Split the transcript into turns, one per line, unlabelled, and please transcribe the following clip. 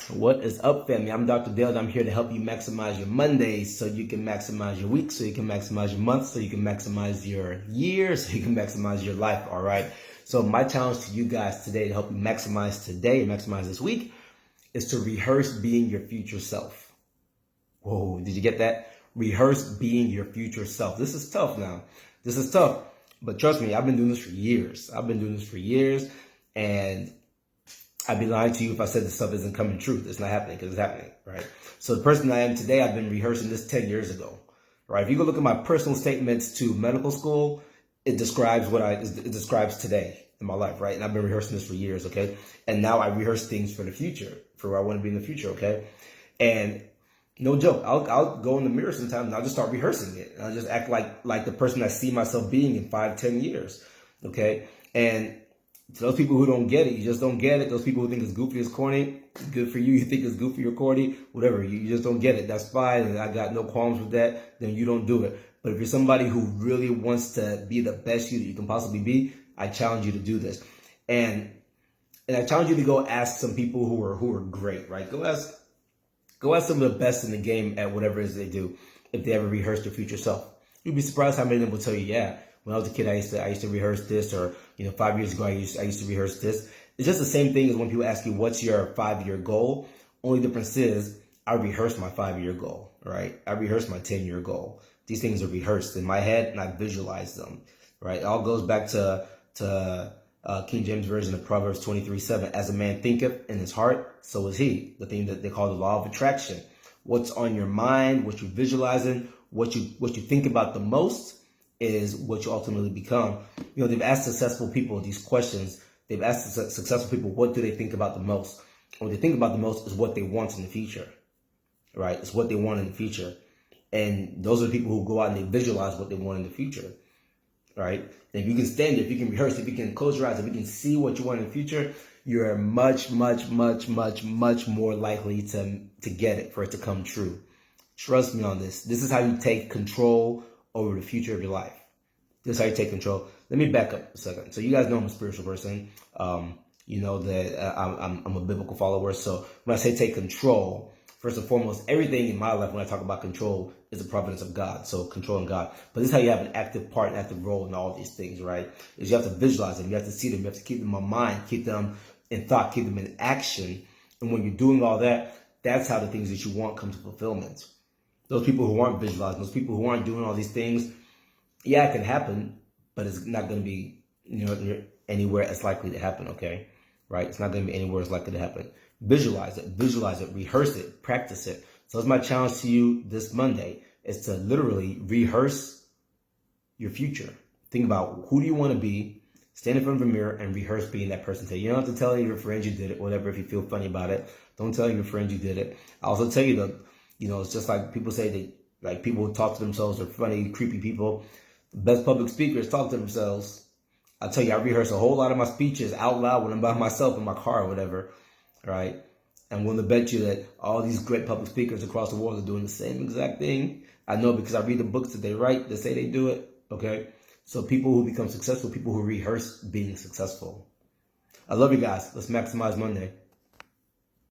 What is up, family? I'm Dr. Dale, and I'm here to help you maximize your Mondays so you can maximize your week, so you can maximize your month, so you can maximize your year, so you can maximize your life, all right? So my challenge to you guys today to help you maximize today and maximize this week is to rehearse being your future self. Whoa, did you get that? Rehearse being your future self. This is tough now. This is tough, but trust me, I've been doing this for years. And I'd be lying to you if I said this stuff isn't coming true. It's not happening because it's happening, right? So the person I am today, I've been rehearsing this 10 years ago, right? If you go look at my personal statements to medical school, it describes it describes today in my life, right? And I've been rehearsing this for years, okay? And now I rehearse things for the future, for where I want to be in the future, okay? And no joke, I'll go in the mirror sometimes and I'll just start rehearsing it. And I'll just act like the person I see myself being in 5-10 years, okay? And to those people who don't get it, you just don't get it. Those people who think it's goofy, it's corny, good for you. You think it's goofy or corny, whatever. You just don't get it. That's fine. And I got no qualms with that. Then you don't do it. But if you're somebody who really wants to be the best you that you can possibly be, I challenge you to do this. And I challenge you to go ask some people who are great, right? Go ask some of the best in the game at whatever it is they do. If they ever rehearse their future self, you'd be surprised how many of them will tell you, yeah. When I was a kid, I used to rehearse this, or 5 years ago, I used to rehearse this. It's just the same thing as when people ask you, what's your 5-year goal? Only difference is I rehearse my 5-year goal, right? I rehearse my 10-year goal. These things are rehearsed in my head, and I visualize them, right? It all goes back to King James Version of Proverbs 23:7. As a man thinketh in his heart, so is he. The thing that they call the law of attraction. What's on your mind, what you're visualizing, what you think about the most is what you ultimately become. They've asked successful people these questions. They've asked successful people, what do they think about the most? What they think about the most is what they want in the future, right? It's what they want in the future. And those are the people who go out and they visualize what they want in the future, right? And if you can stand there, if you can rehearse, if you can close your eyes, if you can see what you want in the future, you're much, much, much, much, much more likely to get it, for it to come true. Trust me on this. This is how you take control over the future of your life. This is how you take control. Let me back up a second. So you guys know I'm a spiritual person. You know that I'm a biblical follower. So when I say take control, first and foremost, everything in my life when I talk about control is the providence of God. So controlling God. But this is how you have an active part, an active role in all these things, right? Is you have to visualize them. You have to see them. You have to keep them in mind, keep them in thought, keep them in action. And when you're doing all that, that's how the things that you want come to fulfillment. Those people who aren't visualizing, those people who aren't doing all these things, yeah, it can happen, but it's not going to be, anywhere it's likely to happen, okay? Right? It's not going to be anywhere it's likely to happen. Visualize it, rehearse it, practice it. So it's my challenge to you this Monday is to literally rehearse your future. Think about who do you want to be, stand in front of a mirror and rehearse being that person. You don't have to tell any of your friends you did it, whatever, if you feel funny about it. Don't tell your friends you did it. I also tell you that, it's just like people say that, like people who talk to themselves are funny, creepy people. The best public speakers talk to themselves. I tell you, I rehearse a whole lot of my speeches out loud when I'm by myself in my car or whatever, right? I'm willing to bet you that all these great public speakers across the world are doing the same exact thing. I know because I read the books that they write that say they do it, okay? So people who become successful, people who rehearse being successful. I love you guys. Let's maximize Monday.